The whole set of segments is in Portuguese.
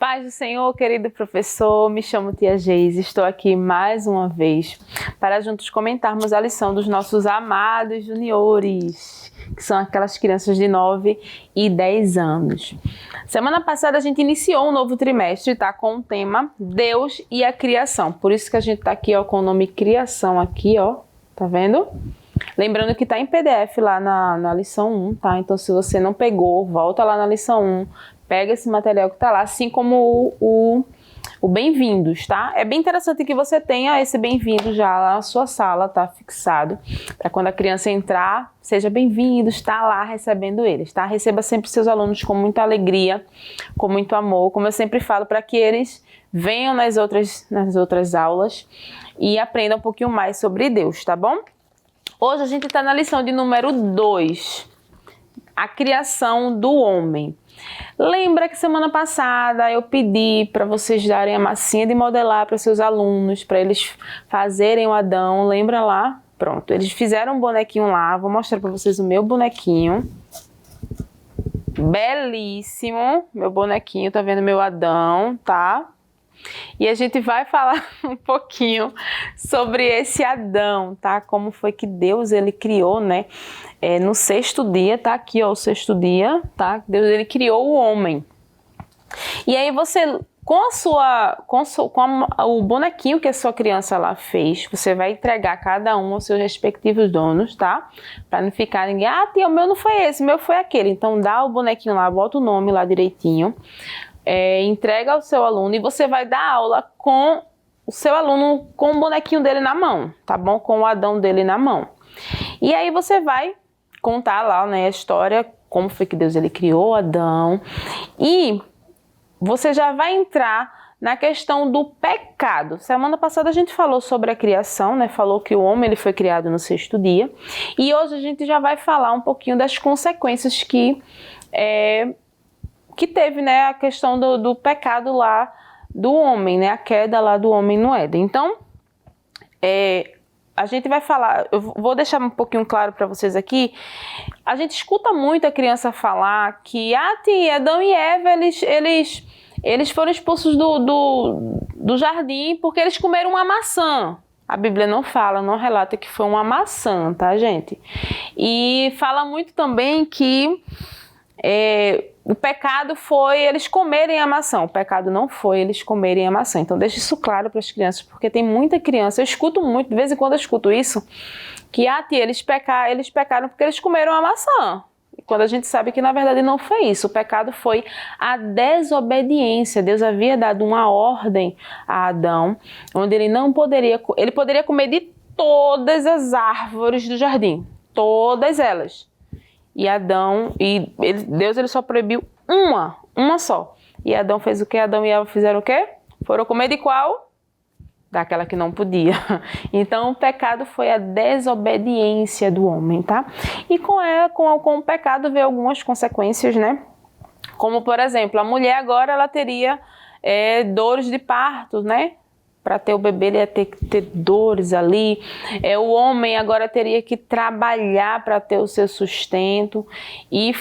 Paz do Senhor, querido professor, me chamo Tia Geise, estou aqui mais uma vez para juntos comentarmos a lição dos nossos amados juniores, que são aquelas crianças de 9 e 10 anos. Semana passada a gente iniciou um novo trimestre, tá? Com o tema Deus e a Criação, por isso que a gente tá aqui, ó, com o nome Criação aqui, ó, tá vendo? Lembrando que tá em PDF lá na lição 1, tá? Então se você não pegou, volta lá na lição 1, pega esse material que tá lá, assim como o bem-vindos, tá? É bem interessante que você tenha esse bem-vindo já lá na sua sala, tá? Fixado, para quando a criança entrar, seja bem-vindo, está lá recebendo eles, tá? Receba sempre seus alunos com muita alegria, com muito amor, como eu sempre falo, para que eles venham nas outras aulas e aprendam um pouquinho mais sobre Deus, tá bom? Hoje a gente está na lição de número 2, a criação do homem. Lembra que semana passada eu pedi para vocês darem a massinha de modelar para seus alunos, para eles fazerem o Adão, lembra lá? Pronto, eles fizeram um bonequinho lá, vou mostrar para vocês o meu bonequinho. Belíssimo, meu bonequinho, tá vendo meu Adão, tá? E a gente vai falar um pouquinho sobre esse Adão, tá? Como foi que Deus, ele criou, né? No sexto dia, tá aqui, ó, o sexto dia, tá? Deus, ele criou o homem. E aí você, com o bonequinho que a sua criança lá fez, você vai entregar cada um aos seus respectivos donos, tá? Pra não ficar ninguém, ah, tia, o meu não foi esse, o meu foi aquele. Então dá o bonequinho lá, bota o nome lá direitinho. Entrega ao seu aluno e você vai dar aula com o seu aluno com o bonequinho dele na mão, tá bom? Com o Adão dele na mão. E aí você vai contar lá, né, a história, como foi que Deus ele criou Adão. E você já vai entrar na questão do pecado. Semana passada a gente falou sobre a criação, né? Falou que o homem ele foi criado no sexto dia. E hoje a gente já vai falar um pouquinho das consequências que teve, né, a questão do pecado lá do homem, né, a queda lá do homem no Éden. Então, a gente vai falar, eu vou deixar um pouquinho claro para vocês aqui, a gente escuta muito a criança falar que, tia, Adão e Eva, eles foram expulsos do jardim porque eles comeram uma maçã. A Bíblia não fala, não relata que foi uma maçã, tá, gente? E fala muito também que o pecado foi eles comerem a maçã, o pecado não foi eles comerem a maçã. Então deixa isso claro para as crianças, porque tem muita criança, eu escuto muito, de vez em quando eu escuto isso, que tia, eles pecaram porque eles comeram a maçã. E quando a gente sabe que na verdade não foi isso, o pecado foi a desobediência. Deus havia dado uma ordem a Adão, onde ele poderia comer de todas as árvores do jardim, todas elas. E Deus ele só proibiu uma só. E Adão fez o quê? Adão e Eva fizeram o quê? Foram comer de qual? Daquela que não podia. Então o pecado foi a desobediência do homem, tá? E com o pecado veio algumas consequências, né? Como por exemplo, a mulher agora ela teria dores de parto, né? Para ter o bebê, ele ia ter que ter dores ali. O homem agora teria que trabalhar para ter o seu sustento. E,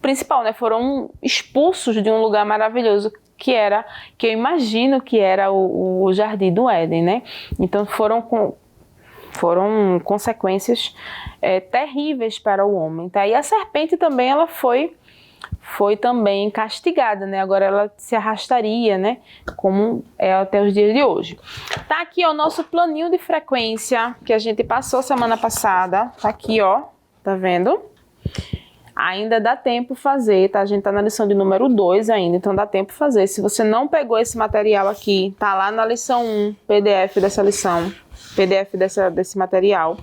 principal, né, foram expulsos de um lugar maravilhoso que eu imagino que era o Jardim do Éden, né? Então foram consequências terríveis para o homem, tá? E a serpente também, ela foi também castigada, né? Agora ela se arrastaria, né? Como é até os dias de hoje. Tá aqui, ó, o nosso planinho de frequência que a gente passou semana passada. Tá aqui, ó. Tá vendo? Ainda dá tempo fazer, tá? A gente tá na lição de número 2 ainda, então dá tempo fazer. Se você não pegou esse material aqui, tá lá na lição 1, PDF dessa lição, PDF desse material.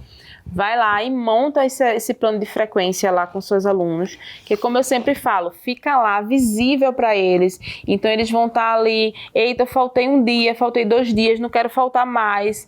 Vai lá e monta esse plano de frequência lá com seus alunos, que como eu sempre falo, fica lá visível para eles. Então eles vão estar ali, eita, eu faltei um dia, faltei 2 dias, não quero faltar mais,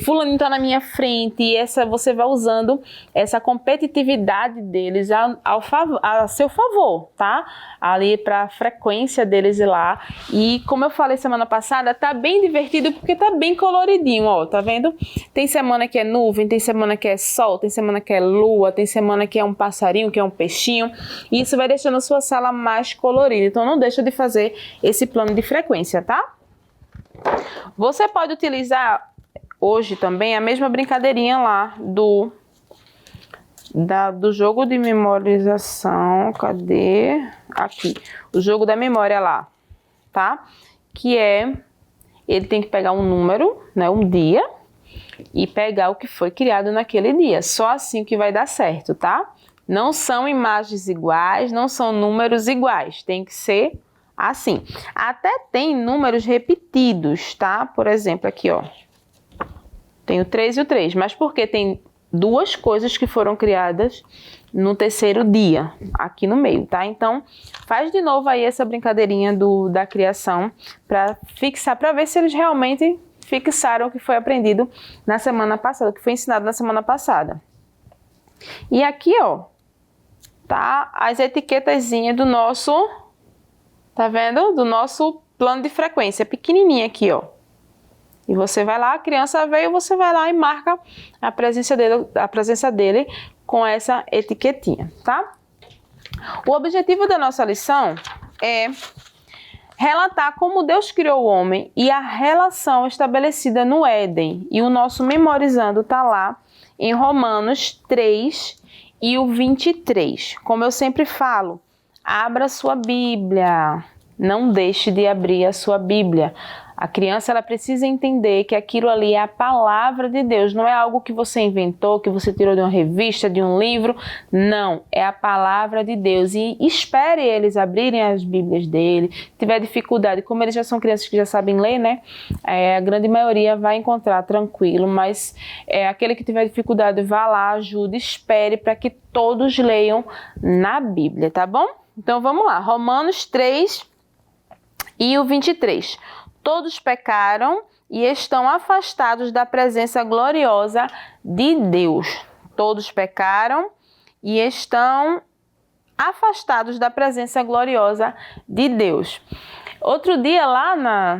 fulaninho tá na minha frente, e você vai usando essa competitividade deles a seu favor, tá? Ali para a frequência deles ir lá. E como eu falei semana passada, tá bem divertido porque tá bem coloridinho, ó, tá vendo? Tem semana que é nuvem, tem semana que é é sol, tem semana que é lua, tem semana que é um passarinho, que é um peixinho. E isso vai deixando a sua sala mais colorida. Então não deixa de fazer esse plano de frequência, tá? Você pode utilizar hoje também a mesma brincadeirinha lá do jogo de memorização. Cadê? Aqui. O jogo da memória lá, tá? Que é, ele tem que pegar um número, né, um dia, e pegar o que foi criado naquele dia. Só assim que vai dar certo, tá? Não são imagens iguais, não são números iguais. Tem que ser assim. Até tem números repetidos, tá? Por exemplo, aqui, ó. Tem o 3 e o 3, mas porque tem duas coisas que foram criadas no terceiro dia, aqui no meio, tá? Então, faz de novo aí essa brincadeirinha da criação para fixar, para ver se eles realmente fixaram o que foi aprendido na semana passada, o que foi ensinado na semana passada. E aqui, ó, tá as etiquetazinhas do nosso, tá vendo? Do nosso plano de frequência, pequenininha aqui, ó. E você vai lá, a criança veio, você vai lá e marca a presença dele com essa etiquetinha, tá? O objetivo da nossa lição é relatar como Deus criou o homem e a relação estabelecida no Éden. E o nosso memorizando tá lá em Romanos 3 e o 23. Como eu sempre falo, abra sua Bíblia, não deixe de abrir a sua Bíblia. A criança, ela precisa entender que aquilo ali é a palavra de Deus, não é algo que você inventou, que você tirou de uma revista, de um livro, não, é a palavra de Deus. E espere eles abrirem as Bíblias dele, se tiver dificuldade, como eles já são crianças que já sabem ler, né, a grande maioria vai encontrar tranquilo, mas aquele que tiver dificuldade, vá lá, ajude, espere para que todos leiam na Bíblia, tá bom? Então vamos lá, Romanos 3 e o 23. Todos pecaram e estão afastados da presença gloriosa de Deus. Todos pecaram e estão afastados da presença gloriosa de Deus. Outro dia lá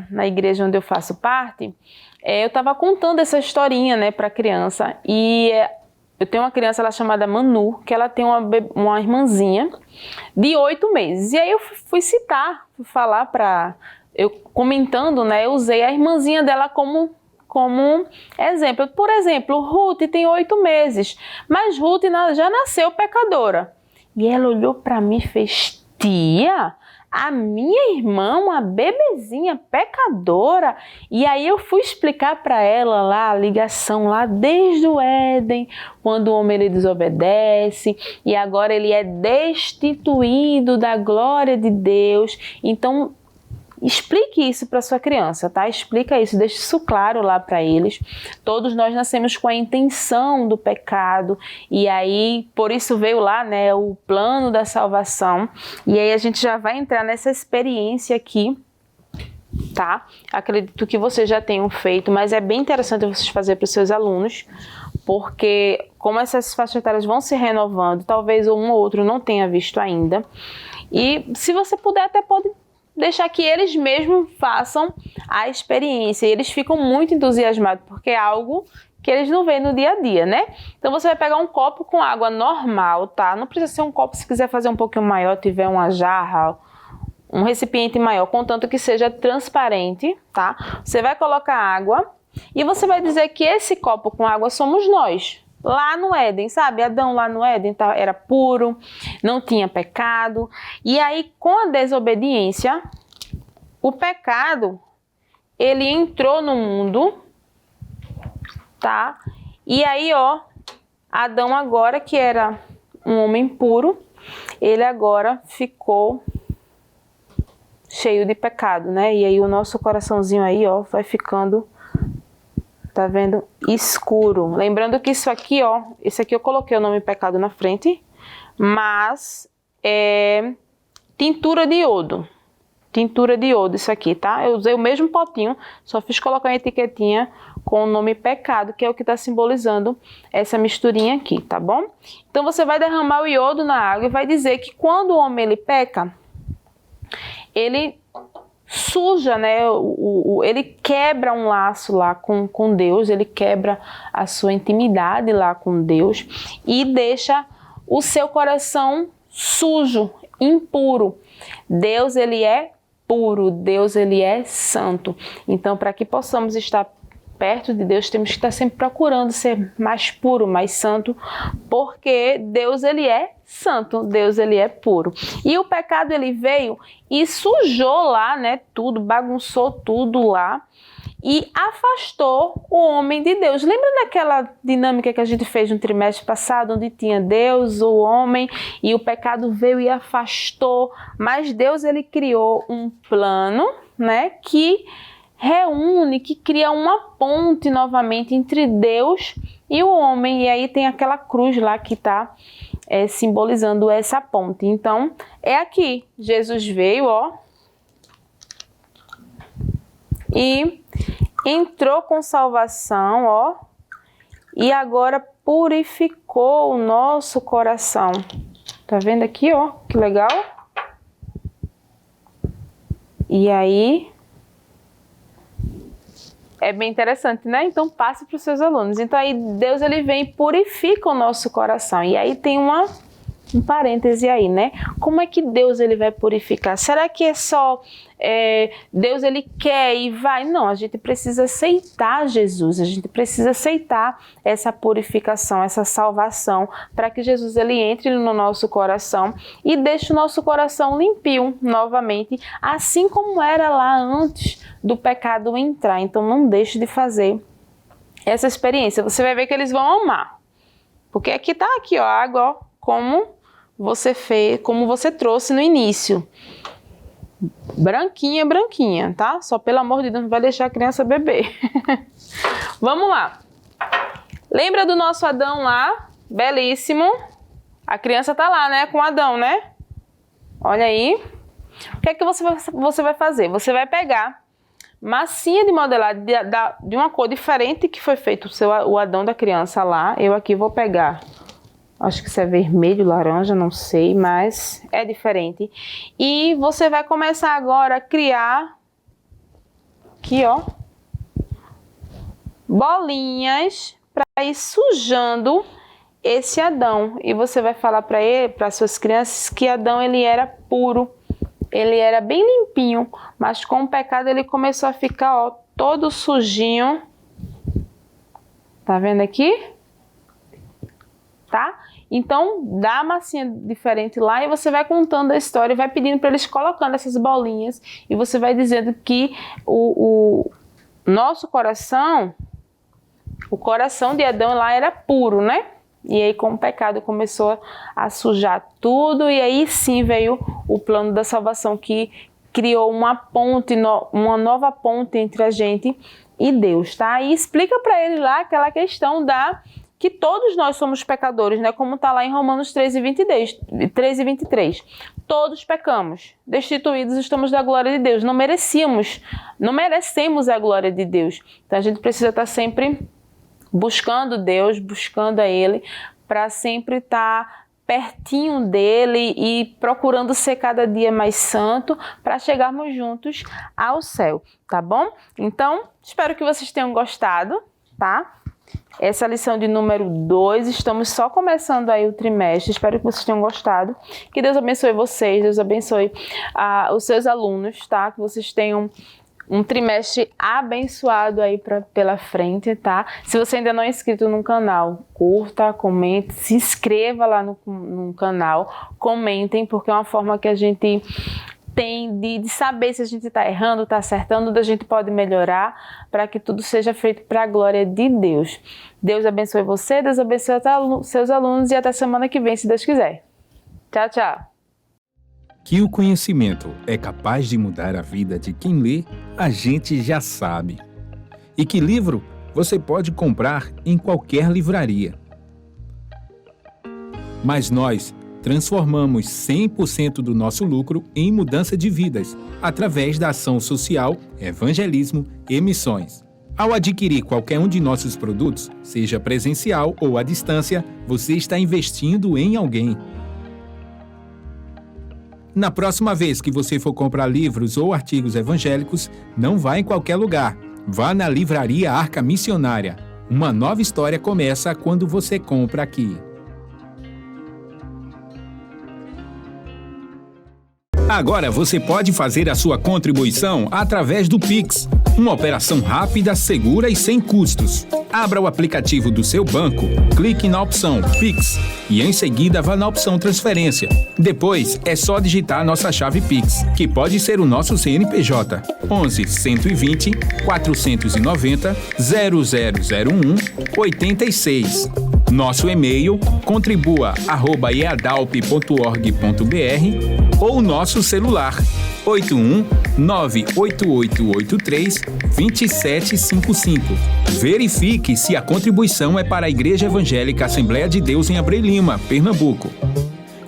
na igreja onde eu faço parte, eu estava contando essa historinha, né, para a criança. E eu tenho uma criança lá chamada Manu, que ela tem uma irmãzinha de 8 meses. E aí eu fui falar para... Eu comentando, né, eu usei a irmãzinha dela como exemplo. Por exemplo, Ruth tem 8 meses, mas Ruth já nasceu pecadora. E ela olhou para mim e fez: tia, a minha irmã, uma bebezinha pecadora? E aí eu fui explicar para ela lá a ligação lá desde o Éden, quando o homem ele desobedece e agora ele é destituído da glória de Deus. Então, explique isso para sua criança, tá? Explica isso, deixe isso claro lá para eles. Todos nós nascemos com a intenção do pecado e aí por isso veio lá, né, o plano da salvação. E aí a gente já vai entrar nessa experiência aqui, tá? Acredito que vocês já tenham feito, mas é bem interessante vocês fazerem para os seus alunos, porque como essas faixas etárias vão se renovando, talvez um ou outro não tenha visto ainda. E se você puder, até pode deixar que eles mesmos façam a experiência. E eles ficam muito entusiasmados, porque é algo que eles não veem no dia a dia, né? Então você vai pegar um copo com água normal, tá? Não precisa ser um copo, se quiser fazer um pouquinho maior, tiver uma jarra, um recipiente maior, contanto que seja transparente, tá? Você vai colocar água e você vai dizer que esse copo com água somos nós. Lá no Éden, sabe? Adão lá no Éden era puro, não tinha pecado. E aí, com a desobediência, o pecado, ele entrou no mundo, tá? E aí, ó, Adão agora, que era um homem puro, ele agora ficou cheio de pecado, né? E aí o nosso coraçãozinho aí, ó, vai ficando... Tá vendo? Escuro. Lembrando que isso aqui, ó, esse aqui eu coloquei o nome pecado na frente, mas é tintura de iodo. Tintura de iodo isso aqui, tá? Eu usei o mesmo potinho, só fiz colocar uma etiquetinha com o nome pecado, que é o que tá simbolizando essa misturinha aqui, tá bom? Então você vai derramar o iodo na água e vai dizer que quando o homem ele peca, ele suja, né? Ele quebra um laço lá com Deus, ele quebra a sua intimidade lá com Deus e deixa o seu coração sujo, impuro. Deus, ele é puro, Deus, ele é santo. Então, para que possamos estar perto de Deus, temos que estar sempre procurando ser mais puro, mais santo, porque Deus, ele é santo, Deus, ele é puro. E o pecado, ele veio e sujou lá, né, tudo, bagunçou tudo lá e afastou o homem de Deus. Lembra daquela dinâmica que a gente fez no trimestre passado, onde tinha Deus, o homem, e o pecado veio e afastou, mas Deus, ele criou um plano, né, que reúne, que cria uma ponte novamente entre Deus e o homem. E aí tem aquela cruz lá que está simbolizando essa ponte. Então, é aqui. Jesus veio, ó, e entrou com salvação, ó, e agora purificou o nosso coração. Tá vendo aqui, ó? Que legal. E aí é bem interessante, né? Então passe para os seus alunos. Então aí Deus, ele vem e purifica o nosso coração. E aí tem um parêntese aí, né? Como é que Deus, ele vai purificar? Será que é só Deus, ele quer e vai? Não, a gente precisa aceitar Jesus, a gente precisa aceitar essa purificação, essa salvação, para que Jesus, ele entre no nosso coração e deixe o nosso coração limpinho novamente, assim como era lá antes do pecado entrar. Então não deixe de fazer essa experiência, você vai ver que eles vão amar, porque aqui tá aqui, ó, a água, ó, como você fez, como você trouxe no início. Branquinha, branquinha, tá? Só pelo amor de Deus, não vai deixar a criança beber. Vamos lá. Lembra do nosso Adão lá? Belíssimo. A criança tá lá, né? Com Adão, né? Olha aí. O que é que você vai fazer? Você vai pegar massinha de modelar de uma cor diferente que foi feito o Adão da criança lá. Eu aqui vou pegar, acho que isso é vermelho, laranja, não sei, mas é diferente. E você vai começar agora a criar, aqui ó, bolinhas para ir sujando esse Adão. E você vai falar para ele, para suas crianças, que Adão, ele era puro, ele era bem limpinho, mas com o pecado ele começou a ficar, ó, todo sujinho. Tá vendo aqui? Tá? Então, dá a massinha diferente lá e você vai contando a história e vai pedindo para eles colocando essas bolinhas e você vai dizendo que o nosso coração, o coração de Adão lá era puro, né? E aí com o pecado começou a sujar tudo e aí sim veio o plano da salvação que criou uma ponte, uma nova ponte entre a gente e Deus, tá? E explica para ele lá aquela questão que todos nós somos pecadores, né? Como está lá em Romanos 13:23. Todos pecamos, destituídos estamos da glória de Deus. Não merecemos a glória de Deus. Então a gente precisa estar sempre buscando Deus, buscando a Ele, para sempre estar pertinho dele e procurando ser cada dia mais santo, para chegarmos juntos ao céu, tá bom? Então, espero que vocês tenham gostado, tá? Essa lição de número 2, estamos só começando aí o trimestre, espero que vocês tenham gostado, que Deus abençoe vocês, Deus abençoe os seus alunos, tá? Que vocês tenham um trimestre abençoado aí pela frente, tá? Se você ainda não é inscrito no canal, curta, comente, se inscreva lá no canal, comentem, porque é uma forma que a gente tem de saber se a gente está errando, está acertando, onde a gente pode melhorar, para que tudo seja feito para a glória de Deus. Deus abençoe você, Deus abençoe seus alunos e até semana que vem, se Deus quiser. Tchau, tchau. Que o conhecimento é capaz de mudar a vida de quem lê, a gente já sabe. E que livro você pode comprar em qualquer livraria. Mas nós transformamos 100% do nosso lucro em mudança de vidas, através da ação social, evangelismo e missões. Ao adquirir qualquer um de nossos produtos, seja presencial ou à distância, você está investindo em alguém. Na próxima vez que você for comprar livros ou artigos evangélicos, não vá em qualquer lugar. Vá na Livraria Arca Missionária. Uma nova história começa quando você compra aqui. Agora você pode fazer a sua contribuição através do Pix. Uma operação rápida, segura e sem custos. Abra o aplicativo do seu banco, clique na opção Pix e em seguida vá na opção Transferência. Depois é só digitar nossa chave Pix, que pode ser o nosso CNPJ 11 120 490 0001 86. Nosso e-mail contribua@eadalp.org.br ou nosso celular 81 98883 2755. Verifique se a contribuição é para a Igreja Evangélica Assembleia de Deus em Abreu Lima, Pernambuco.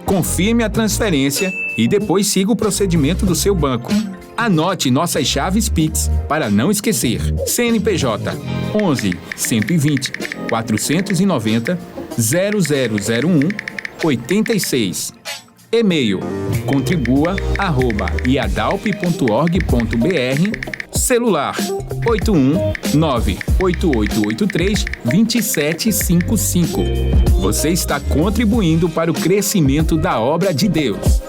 Confirme a transferência e depois siga o procedimento do seu banco. Anote nossas chaves Pix para não esquecer. CNPJ 11 120 490 0001 86. E-mail contribua@iadalp.org.br. Celular 81 98883 2755. Você está contribuindo para o crescimento da obra de Deus.